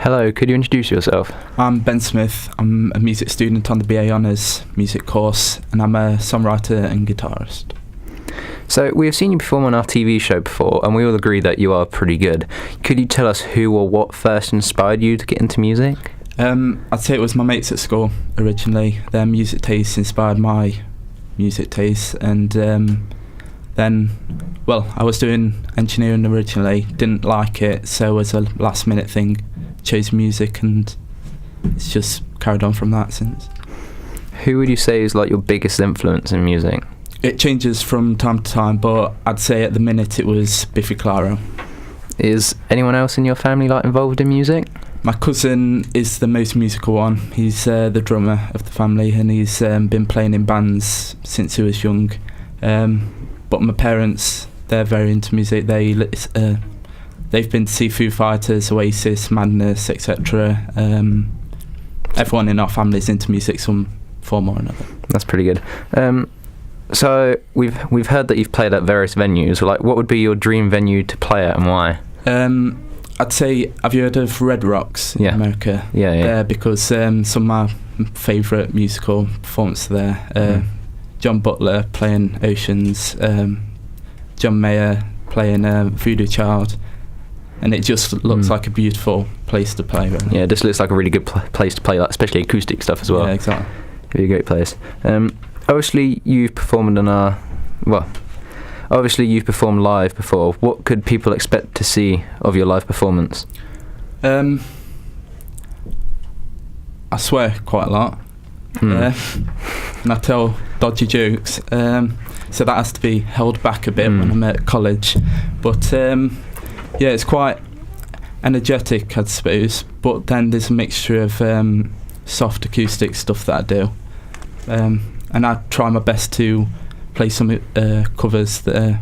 Hello, could you introduce yourself? I'm Ben Smith. I'm a music student on the BA Honours music course, and I'm a songwriter and guitarist. So, we have seen you perform on our TV show before, and we all agree that you are pretty good. Could you tell us who or what first inspired you to get into music? I'd say it was my mates at school originally. Their music taste inspired my music taste, and then, I was doing engineering originally, didn't like it, so as a last minute thing, chose music, and it's just carried on from that since. Who would you say is like your biggest influence in music? It changes from time to time, but I'd say at the minute it was Biffy Clyro. Is anyone else in your family like involved in music? My cousin is the most musical one. He's the drummer of the family, and he's been playing in bands since he was young. But my parents, they're very into music. They've been to see Foo Fighters, Oasis, Madness, etc. Everyone in our family is into music some form or another. That's pretty good. So we've heard that you've played at various venues. Like, what would be your dream venue to play at, and why? I'd say, have you heard of Red Rocks in America? Yeah. Because some of my favourite musical performances there. John Butler playing Oceans, John Mayer playing Voodoo Child. And it just looks like a beautiful place to play. Really. Yeah, this looks like a really good place to play, like, especially acoustic stuff as well. Yeah, exactly. It'd be a great place. Obviously, you've performed you've performed live before. What could people expect to see of your live performance? I swear quite a lot. And I tell dodgy jokes. So that has to be held back a bit when I'm at college. But it's quite energetic, I suppose. But then there's a mixture of soft acoustic stuff that I do. And I try my best to play some covers that are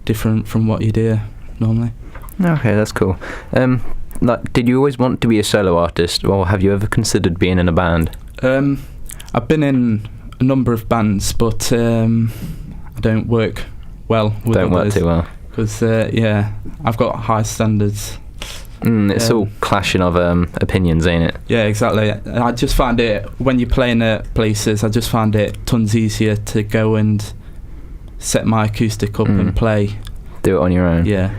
different from what you do normally. Okay, that's cool. Did you always want to be a solo artist, or have you ever considered being in a band? I've been in a number of bands, but I don't work well with others. Don't work too well. Because, I've got high standards. It's all clashing of opinions, ain't it? Yeah, exactly. I just find it, when you're playing at places, I just find it tons easier to go and set my acoustic up and play. Do it on your own. Yeah.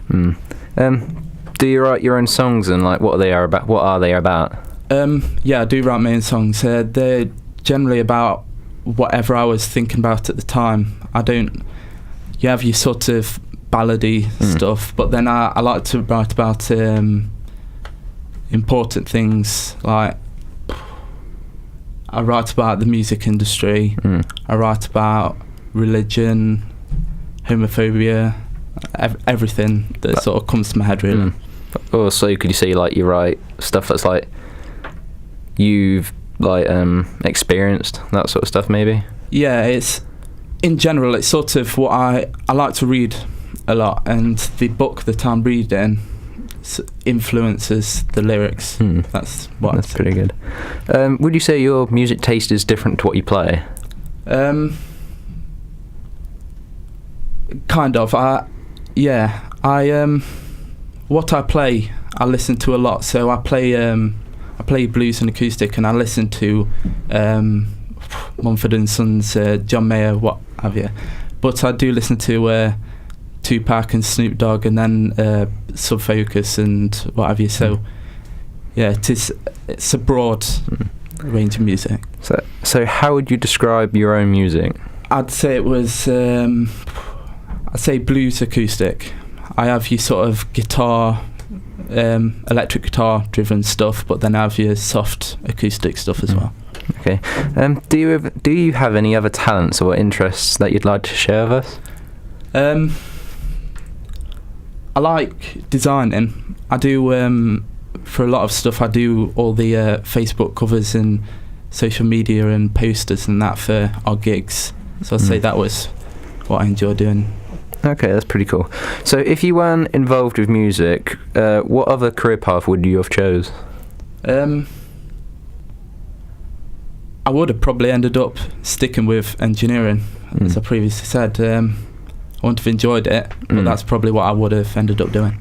Do you write your own songs, and like what are they about? I do write my own songs. They're generally about whatever I was thinking about at the time. You have your sort of ballady stuff, but then I like to write about important things. Like, I write about the music industry. I write about religion, homophobia, everything that sort of comes to my head, really. Also, could you say like you write stuff that's like you've like experienced, that sort of stuff, maybe? Yeah, in general, it's sort of what I like to read a lot, and the book that I'm reading influences the lyrics. That's pretty good. Would you say your music taste is different to what you play? Kind of. What I play, I listen to a lot. So I play blues and acoustic, and I listen to Mumford & Sons, John Mayer, what have you. But I do listen to Tupac and Snoop Dogg, and then Sub Focus and what have you. So it's a broad range of music. So how would you describe your own music? I'd say it was blues acoustic. I have your sort of guitar, electric guitar driven stuff, but then I have your soft acoustic stuff as well. Okay. Do you have any other talents or interests that you'd like to share with us? I like designing. I do for a lot of stuff. I do all the Facebook covers and social media and posters and that for our gigs. So I'd say that was what I enjoy doing. Okay, that's pretty cool. So if you weren't involved with music, what other career path would you have chose? I would have probably ended up sticking with engineering, as I previously said. I wouldn't have enjoyed it, but that's probably what I would have ended up doing.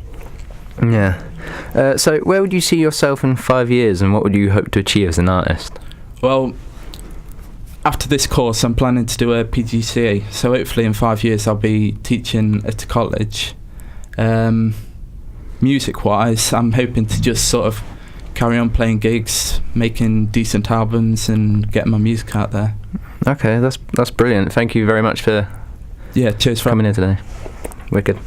Yeah. So where would you see yourself in 5 years, and what would you hope to achieve as an artist? Well, after this course, I'm planning to do a PGCE, so hopefully in 5 years I'll be teaching at a college. Music-wise, I'm hoping to just sort of carry on playing gigs, making decent albums, and getting my music out there. Okay, that's brilliant. Thank you very much for cheers for coming in today. Wicked.